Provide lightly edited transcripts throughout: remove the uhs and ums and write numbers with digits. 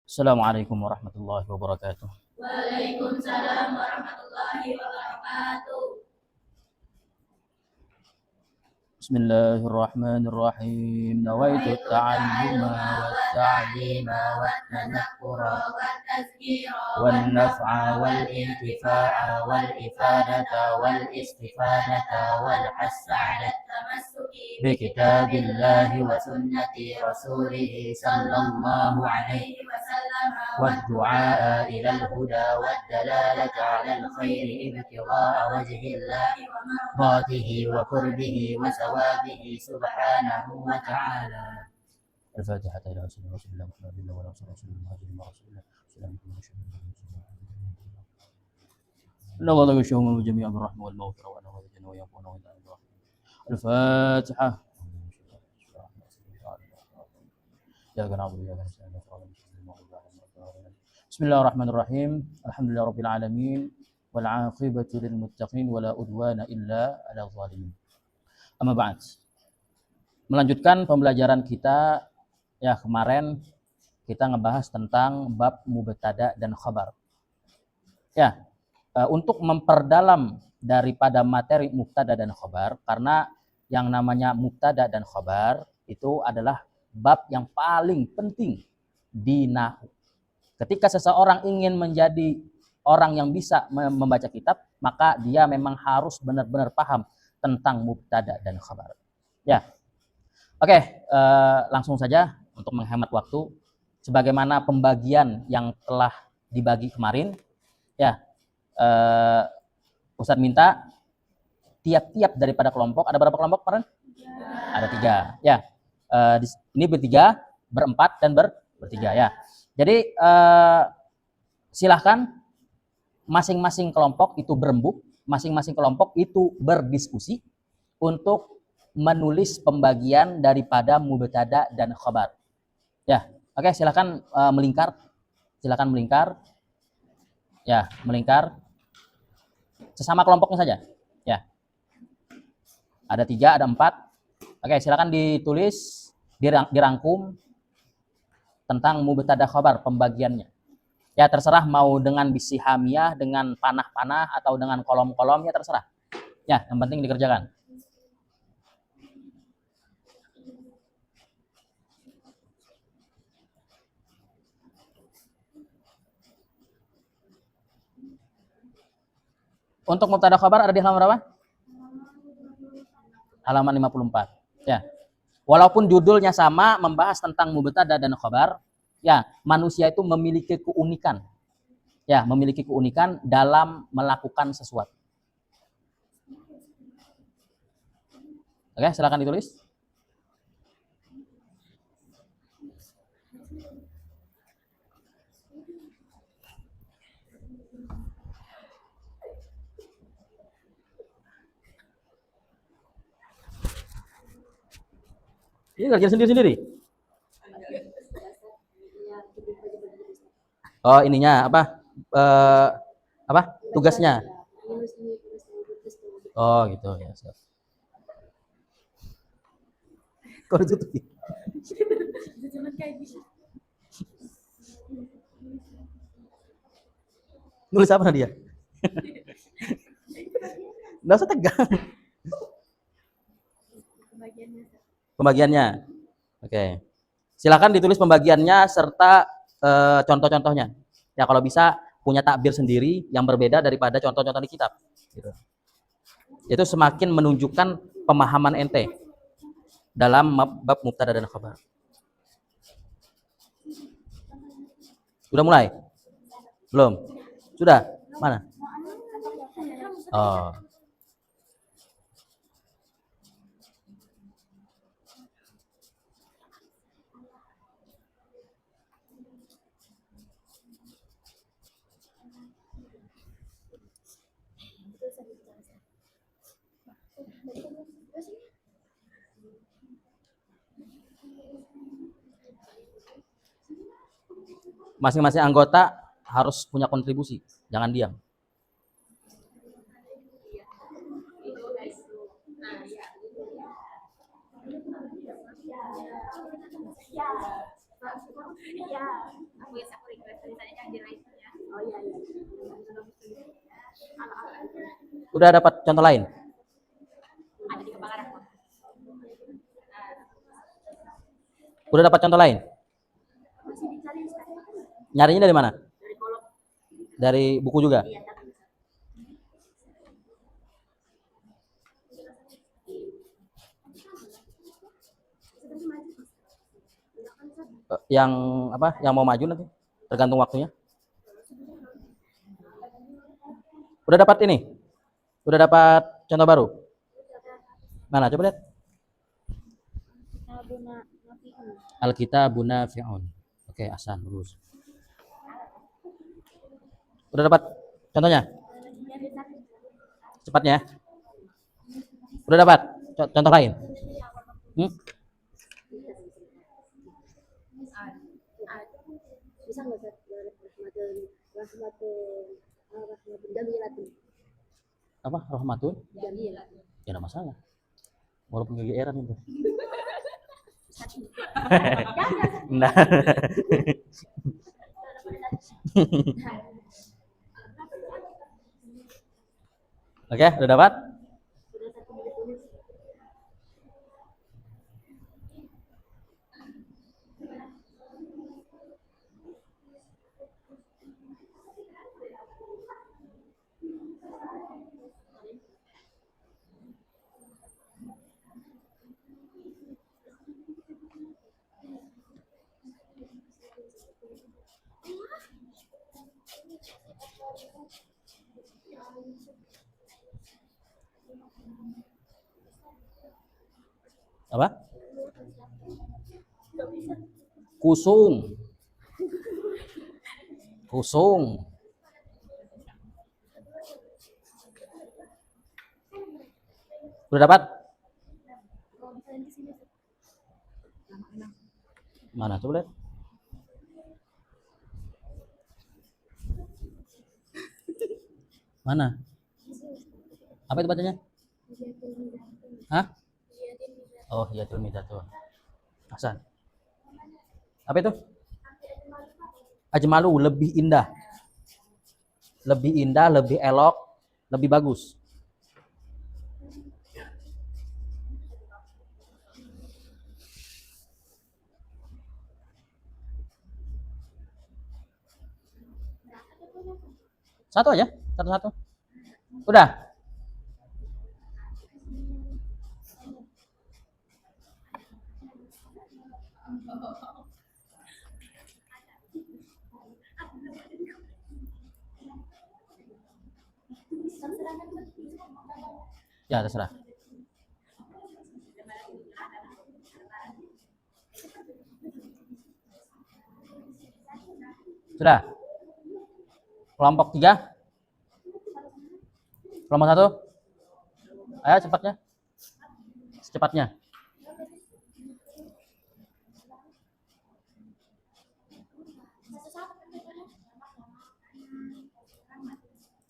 Assalamualaikum warahmatullahi wabarakatuh. Waalaikumsalam warahmatullahi wabarakatuh. Bismillahirrahmanirrahim. Nawaitu ta'alluma wat-ta'lima wat-tadhakkura wan-naf'a wal-intifa'a wal-ifadata wal-istifadata wal-hassa 'ala Tamassuki bi kitabillahi wa sunnati rasulih sallallahu alaihi wasallam والدعاء إلى الهدى والدلالة على الخير ابتغاء وجه الله مرضاته وقربه وثوابه سبحانه وتعالى. الفاتحة إلى رسول الله محمد وعلى آله وصحبه المهاجرين ورسول الله السلام عليكم ورحمة الله وبركاته. جميع الرحمة والمغفرة وأنا وجدنا ويكون الفاتحة. إياك نعبد وإياك نستعين Bismillahirrahmanirrahim. Alhamdulillahirabbil alamin wal 'aqibatu lil muttaqin wala udwana illa 'alal zalimin. Amma ba'd. Melanjutkan pembelajaran kita ya kemarin kita ngebahas tentang bab mubtada dan khabar. Ya, untuk memperdalam daripada materi mubtada dan khabar karena yang namanya mubtada dan khabar itu adalah bab yang paling penting di nahwu. Ketika seseorang ingin menjadi orang yang bisa membaca kitab, maka dia memang harus benar-benar paham tentang mubtada dan khabar. Ya, oke, langsung saja untuk menghemat waktu. Sebagaimana pembagian yang telah dibagi kemarin, ya, Ustadz minta tiap-tiap daripada kelompok, ada berapa kelompok kemarin? Ada 3. Ya, ini bertiga, berempat dan bertiga ya. Jadi silahkan masing-masing kelompok itu berembuk, masing-masing kelompok itu berdiskusi untuk menulis pembagian daripada mubtada dan khabar. Ya, oke, silahkan melingkar, silahkan melingkar, ya melingkar sesama kelompoknya saja. Ya, ada 3, ada 4. Oke, silahkan ditulis, dirangkum tentang mubtada khabar pembagiannya. Ya terserah mau dengan bisi hamiyah, dengan panah-panah atau dengan kolom-kolom, ya terserah. Ya, yang penting dikerjakan. Untuk mubtada khabar ada di halaman berapa? Halaman 54. Ya. Walaupun judulnya sama, membahas tentang mubtada dan khabar, ya, manusia itu memiliki keunikan. Ya, memiliki keunikan dalam melakukan sesuatu. Oke, silakan ditulis. Ini kerja sendiri-sendiri. Oh, ininya apa? Apa? Tugasnya. Oh, gitu ya. Kok ditutup? Nulis apa dia? Nggak usah tegang. Pembagiannya. Oke. Silakan ditulis pembagiannya serta contoh-contohnya. Ya kalau bisa punya takbir sendiri yang berbeda daripada contoh-contoh di kitab. Gitu. Itu semakin menunjukkan pemahaman ente dalam bab mubtada dan khabar. Sudah mulai? Belum? Sudah? Mana? Oh. Masing-masing anggota harus punya kontribusi, jangan diam. Iya. Aku request tulisannya yang di lain ya. Oh iya. Udah dapat contoh lain? Ada di kebakaran. Udah dapat contoh lain? Masih dicari. Nyarinya dari mana? Dari kolom. Dari buku juga? Iya. Yang apa? Yang mau maju nanti? Tergantung waktunya. Udah dapat ini? Udah dapat contoh baru? Mana? Coba lihat. Alkitabun nafi'un. Oke, Ahsan, bagus. Udah dapat contohnya? Cepatnya. Udah dapat contoh lain? Bisa nggak Apa? Rahmatun? Jamil. Ya enggak masalah. Walaupun kegeeran itu. Nah. Oke, udah dapat? Apa? Kusung. Kusung. Udah dapat? Mana? Coba lihat. Mana? Apa itu bacanya? Hah? Oh, iya tuh tuh. Hasan. Apa itu? Ajmalu, lebih indah. Lebih indah, lebih elok, lebih bagus. Satu aja, satu-satu. Udah. Ya, terserah. Sudah. Kelompok 3. Kelompok 1. Ayo cepatnya. Secepatnya.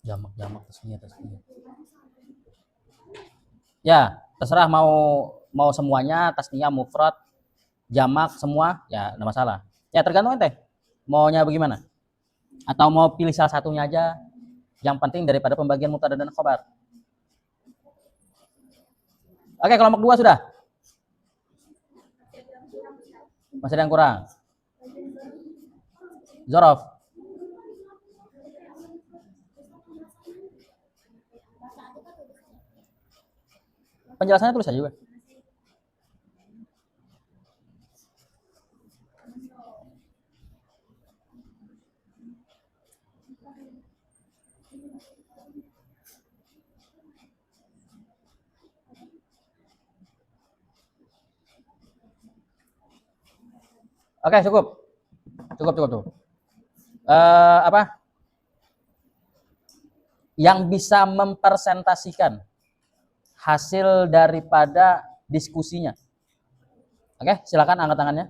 Jamak tasniah. Ya, terserah mau semuanya, tasniah, mufrad, jamak semua, ya enggak masalah. Ya tergantung ente. Maunya bagaimana? Atau mau pilih salah satunya aja? Yang penting daripada pembagian mubtada dan khabar. Oke, kelompok 2 sudah. Masih ada yang kurang. Zorof. Penjelasannya tulis aja juga. Oke, cukup. Apa? Yang bisa mempresentasikan hasil daripada diskusinya. Oke, silakan angkat tangannya.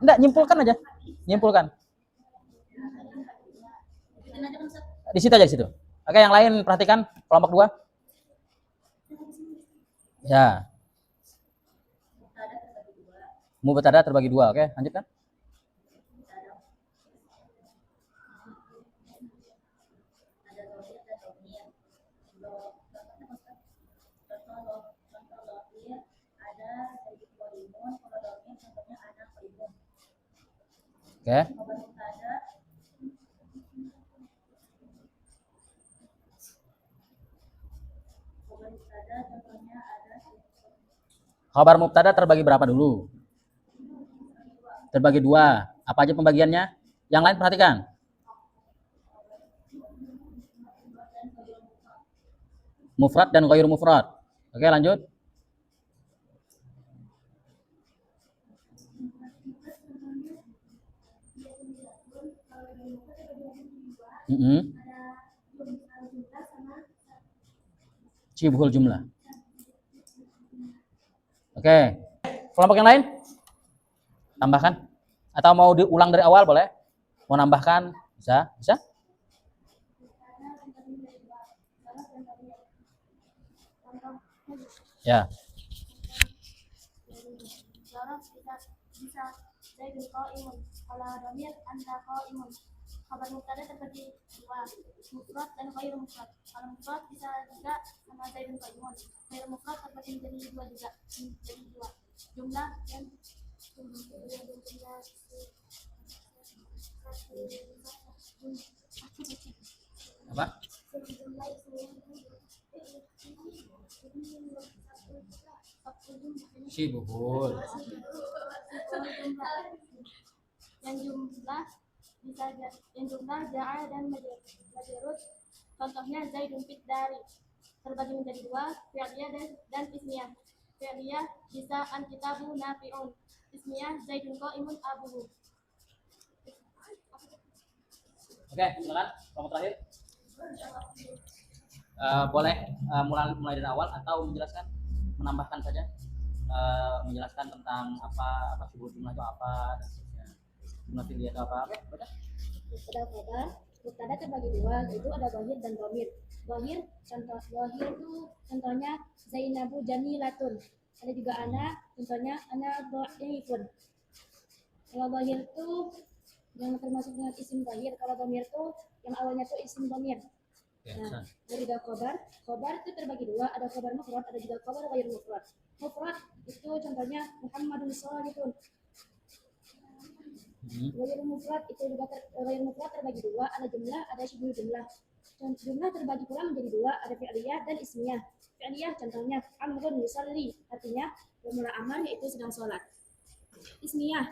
Enggak, nyimpulkan aja. Nyimpulkan. Di situ aja, di situ. Oke, yang lain perhatikan kelompok 2. Ya. Mubtada terbagi dua, oke? Lanjutkan. Oke. Khabar mubtada terbagi berapa dulu? Terbagi dua. Apa aja pembagiannya? Yang lain perhatikan. Mufrad dan ghairu mufrad. Oke, lanjut. Syibhul jumlah. Oke. Kelompok yang lain? Tambahkan. Atau mau diulang dari awal boleh? Mau nambahkan? Bisa? Bisa? Ya. Bisa Zaidun qaimun. Kalau dhamir anta qaimun. Khabar mubtada terbagi dua, mufrad dan ghairu mufrad. Kalau mufrad bisa juga sama Zaidun qaimun. Ghairu mufrad terbagi menjadi dua juga, menjadi dua. Jumlah dan Apa? Syibhul. Yang jumlah bisa yang jumlah ja'al dan majrur. Contohnya Zaidun fit dari terbagi menjadi dua, fi'liyah dan ismiyah. Fi'liyah bisa an kitabu nafi'un. Ismiyah Zaidun qaimun abuhu. Oke, silakan. Kelompok terakhir. Boleh mulai dari awal atau menjelaskan, menambahkan saja, menjelaskan tentang apa syibhul jumlah itu apa dan seterusnya. Jumlah fi'liyah itu apa? Oke, baca. Mubtada khabar, mubtada terbagi dua, yaitu ada dhahir dan dhamir. Dhahir, dhahir itu contohnya Zainabu jamilatun. Ada juga ana, contohnya ana dhaifun. Kalau dhahir itu yang termasuk dengan isim dhahir. Kalau dhamir itu yang awalnya itu isim dhamir. Nah, dari khabar itu terbagi dua, ada khabar mufrad, ada juga khabar ghairu mufrad. Mufrad itu contohnya Muhammadun sholihun. Ghairu mufrad itu juga ghairu mufrad terbagi dua, ada jumlah, ada syibhul jumlah. Jumlah terbagi pula menjadi dua, ada fi'liyah dan ismiyah. Fi'liyah contohnya amrun yusalli, artinya bermula amar yaitu sedang sholat. Ismiyah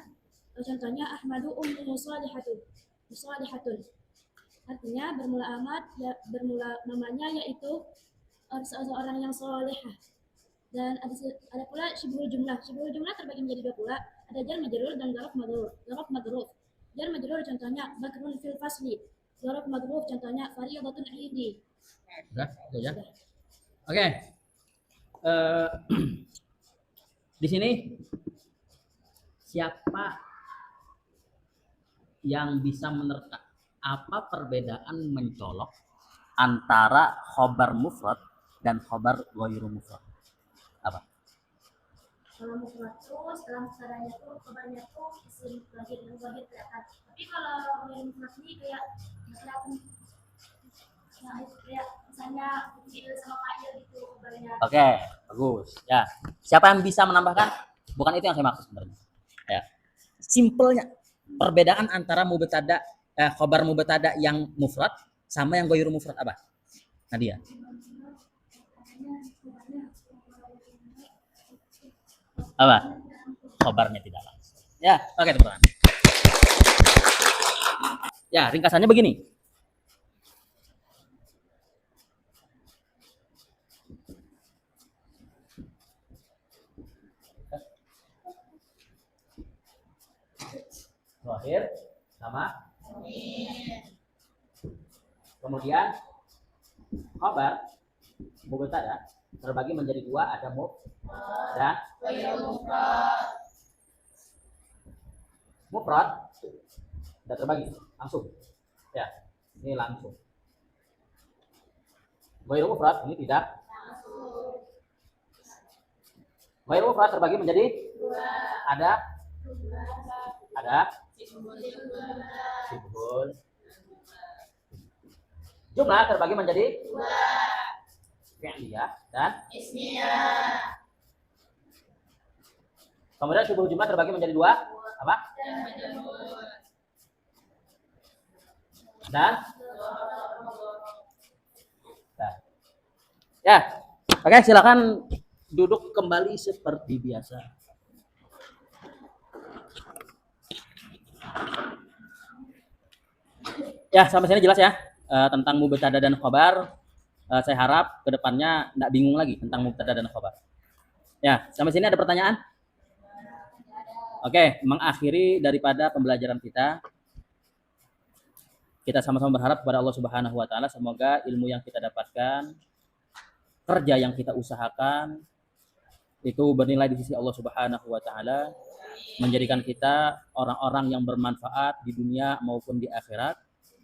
contohnya Ahmadu ummu shalihatun. Artinya bermula amat, ya, bermula namanya yaitu seorang yang solehah. Dan ada pula syibhul jumlah. Syibhul jumlah terbagi menjadi dua pula. Ada jar majrur dan dzaraf madruf. Jar majrur contohnya bakrun fil fasli. Dzaraf madruf contohnya fariyadatun indi. Sudah, itu ya. Oke. Di sini siapa yang bisa menerka apa perbedaan mencolok antara khobar mufrad dan khobar ghairu mufrad? Apa? Kalau mufrad terus dalam caranya tuh khobarnya tuh isim lahir dan zahir kelihatan. Tapi kalau ghairu mufrad ini kayak kelihatan, nah itu kayak misalnya fi'il sama fa'il gitu khobarnya. Oke, bagus. Ya. Siapa yang bisa menambahkan? Bukan itu yang saya maksud sebenarnya. Ya. Simpelnya perbedaan antara mubtada khobar mubtada yang mufrad sama yang ghairu mufrad apa? Nadia. Apa? Khobarnya tidak langsung. Ya, oke teman-teman. Ya, ringkasannya begini. Zahir sama kemudian khabar mubtada terbagi menjadi dua, ada dan mufrad sudah terbagi langsung. Ya, ini langsung. Ghairu mufrad ini tidak. Ghairu mufrad terbagi menjadi dua, ada Ada sibul. Jumlah terbagi menjadi fi'liyah dan ismiyah. Kemudian syubuh jumlah terbagi menjadi dua, apa? Dan ya. Oke, silakan duduk kembali seperti biasa. Ya, sampai sini jelas ya tentang mubtada dan khabar. Saya harap kedepannya tidak bingung lagi tentang mubtada dan khabar. Ya, sampai sini ada pertanyaan? Oke, mengakhiri daripada pembelajaran kita. Kita sama-sama berharap kepada Allah Subhanahu wa taala semoga ilmu yang kita dapatkan, kerja yang kita usahakan itu bernilai di sisi Allah Subhanahu wa taala, menjadikan kita orang-orang yang bermanfaat di dunia maupun di akhirat,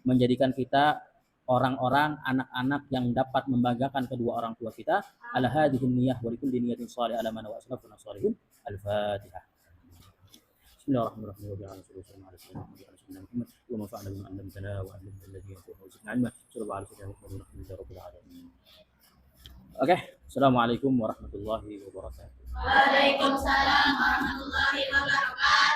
menjadikan kita orang-orang anak-anak yang dapat membanggakan kedua orang tua kita. Ala hadhihi niyyah wa likulli niyyatin shalih ala man wa asrafuna shalihun. Al-Fatihah. Bismillahirrahmanirrahim. Wa ma fa'ala bima 'allamtana wa 'allimna alladhina yaquluna 'ilma. Sallallahu alaihi wasallam. Oke, assalamualaikum warahmatullahi wabarakatuh. Waalaikumsalam warahmatullahi wabarakatuh.